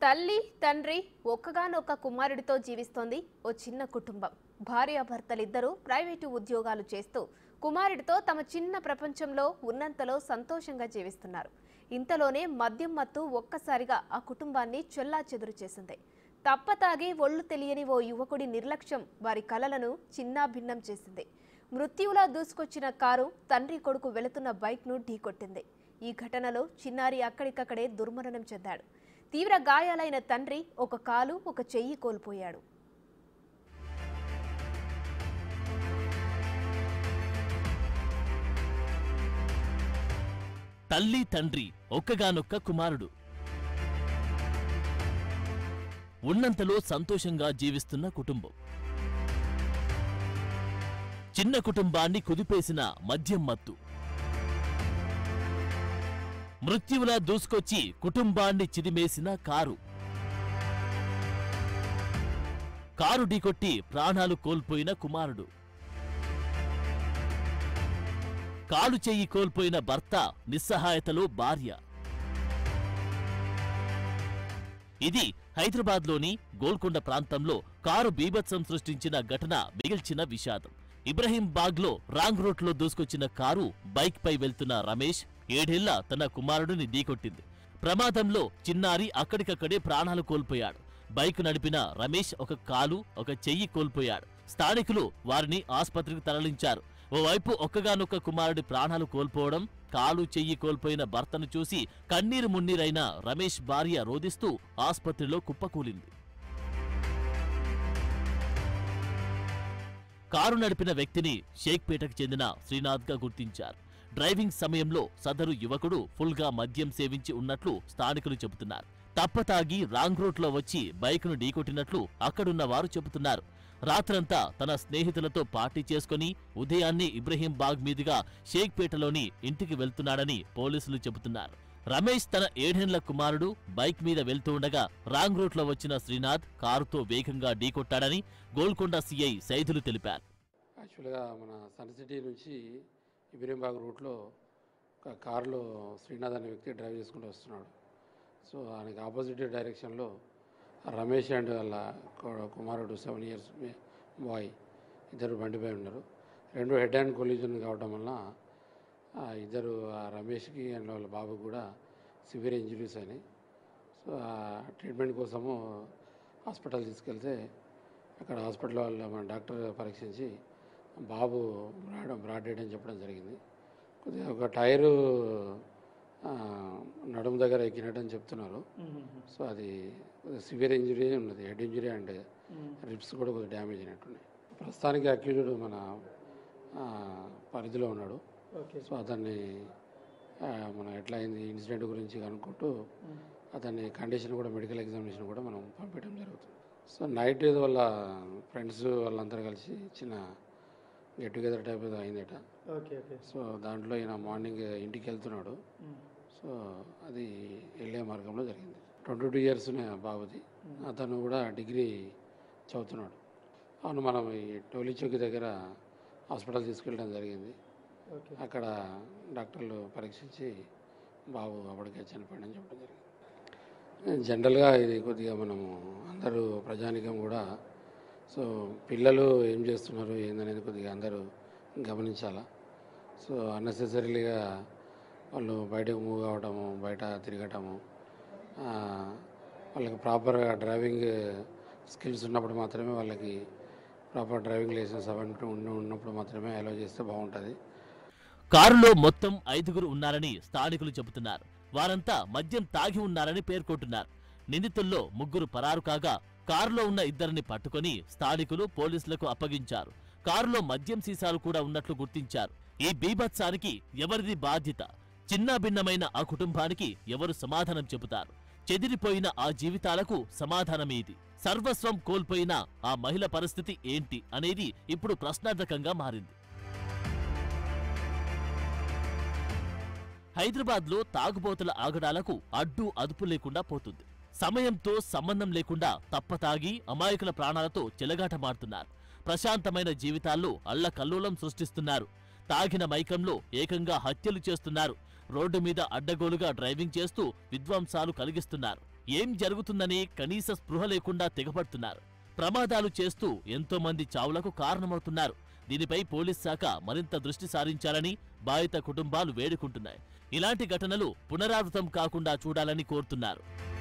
తల్లి తండ్రి ఒక్కగానొక్క కుమారుడితో జీవిస్తోంది ఓ చిన్న కుటుంబం. భార్యాభర్తలిద్దరూ ప్రైవేటు ఉద్యోగాలు చేస్తూ కుమారుడితో తమ చిన్న ప్రపంచంలో ఉన్నంతలో సంతోషంగా జీవిస్తున్నారు. ఇంతలోనే మద్యం మత్తు ఒక్కసారిగా ఆ కుటుంబాన్ని చెల్లాచెదురు చేసింది. తప్పతాగి ఒళ్ళు తెలియని ఓ యువకుడి నిర్లక్ష్యం వారి కలలను చిన్నాభిన్నం చేసింది. మృత్యువులా దూసుకొచ్చిన కారు తండ్రి కొడుకు వెళుతున్న బైక్ను ఢీకొట్టింది. ఈ ఘటనలో చిన్నారి అక్కడికక్కడే దుర్మరణం చెందాడు. తీవ్ర గాయాలైన తండ్రి ఒక కాలు ఒక చెయ్యి కోల్పోయాడు. తల్లి తండ్రి ఒక్కగానొక్క కుమారుడు. ఉన్నంతలో సంతోషంగా జీవిస్తున్న కుటుంబం. చిన్న కుటుంబాన్ని కుదిపేసిన మద్యం మత్తు. మృత్యువులా దూసుకొచ్చి కుటుంబాన్ని చిదిమేసిన కారు. కారు ఢీకొట్టి ప్రాణాలు కోల్పోయిన కుమారుడు. కాలు చెయ్యి కోల్పోయిన భర్త, నిస్సహాయతలో భార్య. ఇది హైదరాబాద్లోని గోల్కొండ ప్రాంతంలో కారు బీభత్సం సృష్టించిన ఘటన మిగిల్చిన విషాదం. ఇబ్రహీంబాగ్లో రాంగ్ రూట్లో దూసుకొచ్చిన కారు బైక్ పై వెళ్తున్న రమేష్ 7 ఏళ్ల తన కుమారుడిని ఢీకొట్టింది. ప్రమాదంలో చిన్నారి అక్కడికక్కడే ప్రాణాలు కోల్పోయాడు. బైక్ నడిపిన రమేష్ ఒక కాలు ఒక చెయ్యి కోల్పోయాడు. స్థానికులు వారిని ఆస్పత్రికి తరలించారు. ఓవైపు ఒక్కగానొక్క కుమారుడి ప్రాణాలు కోల్పోవడం, కాలు చెయ్యి కోల్పోయిన భర్తను చూసి కన్నీరు మున్నీరైన రమేష్ భార్య రోదిస్తూ ఆస్పత్రిలో కుప్పకూలింది. కారు నడిపిన వ్యక్తిని షేక్పేటకు చెందిన శ్రీనాథ్గా గుర్తించారు. డ్రైవింగ్ సమయంలో సదరు యువకుడు ఫుల్గా మద్యం సేవించి ఉన్నట్లు స్థానికులు చెబుతున్నారు. తప్పతాగి రాంగ్ రూట్లో వచ్చి బైకును ఢీకొట్టినట్లు అక్కడున్న వారు చెబుతున్నారు. రాత్రంతా తన స్నేహితులతో పార్టీ చేసుకుని ఉదయాన్నే ఇబ్రహీంబాగ్ మీదుగా షేక్పేటలోని ఇంటికి వెళ్తున్నాడని పోలీసులు చెబుతున్నారు. రమేష్ తన 7 ఏళ్ల కుమారుడు బైక్ మీద వెళ్తూ ఉండగా రాంగ్ రూట్లో వచ్చిన శ్రీనాథ్ కారుతో వేగంగా ఢీకొట్టాడని గోల్కొండ సిఐ సైదులు తెలిపారు. యాక్చువల్గా మన సన్ సిటీ నుంచి ఇబ్రహీంబాగ్ రూట్లో ఒక కారులో శ్రీనాథ్ అనే వ్యక్తి డ్రైవ్ చేసుకుంటూ వస్తున్నాడు. సో ఆయనకి ఆపోజిట్ డైరెక్షన్లో రమేష్ అండ్ వాళ్ళ కుమారుడు 7 years బాయ్ ఇద్దరు బండిపై ఉన్నారు. రెండు హెడ్ అండ్ కొలిజన్ కావడం వల్ల ఇద్దరు రమేష్కి అండ్ వాళ్ళ బాబుకి కూడా సివియర్ ఇంజరీస్ అయినాయి. సో ట్రీట్మెంట్ కోసము హాస్పిటల్ తీసుకెళ్తే అక్కడ హాస్పిటల్ వాళ్ళ మన డాక్టర్ పరీక్షించి బాబు బ్రాడ్ డెడ్ అని చెప్పడం జరిగింది. కొద్దిగా ఒక టైరు నడుము దగ్గర ఎక్కినట్టని చెప్తున్నారు. సో అది సివియర్ ఇంజరీ ఉన్నది, హెడ్ ఇంజరీ అండ్ రిబ్స్ కూడా కొద్దిగా డ్యామేజ్ అయినట్టున్నాయి. ప్రస్తుతానికి అక్యూజ్డ్ మన పరిధిలో ఉన్నాడు. సో అతన్ని మనం ఎట్లా అయింది ఇన్సిడెంట్ గురించి కనుక్కుంటూ అతన్ని కండిషన్ కూడా మెడికల్ ఎగ్జామినేషన్ కూడా మనం పంపించడం జరుగుతుంది. సో నైట్ వాళ్ళ ఫ్రెండ్స్ వాళ్ళందరూ కలిసి చిన్న గెట్ టుగెదర్ టైప్ ఏదో అయిందట. సో దాంట్లో ఈయన మార్నింగ్ ఇంటికి వెళ్తున్నాడు. సో అది వెళ్ళే మార్గంలో జరిగింది. 22 years బాబుది. అతను కూడా డిగ్రీ చదువుతున్నాడు. అవును, మనం ఈ టోలీ చౌకి దగ్గర హాస్పిటల్ తీసుకెళ్ళడం జరిగింది. అక్కడ డాక్టర్లు పరీక్షించి బాబు అప్పటికే చనిపోయాడని చెప్పడం జరిగింది. జనరల్గా ఇది కొద్దిగా మనము అందరూ ప్రజానికం కూడా సో పిల్లలు ఏం చేస్తున్నారు ఏందనేది కొద్దిగా అందరూ గమనించాలా. సో అన్నెసెసరీగా వాళ్ళు బయటకు మూవ్ కావడము, బయట తిరగటము, వాళ్ళకి ప్రాపర్గా డ్రైవింగ్ స్కిల్స్ ఉన్నప్పుడు మాత్రమే, వాళ్ళకి ప్రాపర్ డ్రైవింగ్ లైసెన్స్ అవన్నీ ఉన్నప్పుడు మాత్రమే అలౌ చేస్తే బాగుంటుంది. కారులో మొత్తం 5గురు ఉన్నారని స్థానికులు చెబుతున్నారు. వారంతా మద్యం తాగి ఉన్నారని పేర్కొంటున్నారు. నిందితుల్లో 3 పరారు కాగా కారులో ఉన్న 2ని పట్టుకుని స్థానికులు పోలీసులకు అప్పగించారు. కారులో మద్యం సీసాలు కూడా ఉన్నట్లు గుర్తించారు. ఈ బీభత్సానికి ఎవరిది బాధ్యత? చిన్నాభిన్నమైన ఆ కుటుంబానికి ఎవరు సమాధానం చెబుతారు? చెదిరిపోయిన ఆ జీవితాలకు సమాధానమేది? సర్వస్వం కోల్పోయిన ఆ మహిళ పరిస్థితి ఏంటి అనేది ఇప్పుడు ప్రశ్నార్థకంగా మారింది. హైదరాబాద్లో తాగుబోతుల ఆగడాలకు అడ్డు అదుపు లేకుండా పోతుంది. సమయంతో సంబంధం లేకుండా తప్పతాగి అమాయకుల ప్రాణాలతో చెలగాటమాడుతున్నారు. ప్రశాంతమైన జీవితాల్లో అల్లకల్లోలం సృష్టిస్తున్నారు. తాగిన మైకంలో ఏకంగా హత్యలు చేస్తున్నారు. రోడ్డు మీద అడ్డగోలుగా డ్రైవింగ్ చేస్తూ విధ్వంసాలు కలిగిస్తున్నారు. ఏం జరుగుతుందని కనీస స్పృహ లేకుండా తెగపడుతున్నారు. ప్రమాదాలు చేస్తూ ఎంతో మంది చావులకు కారణమవుతున్నారు. దీనిపై పోలీస్ శాఖ మరింత దృష్టి సారించాలని బాధిత కుటుంబాలు వేడుకుంటున్నాయి. ఇలాంటి ఘటనలు పునరావృతం కాకుండా చూడాలని కోరుతున్నారు.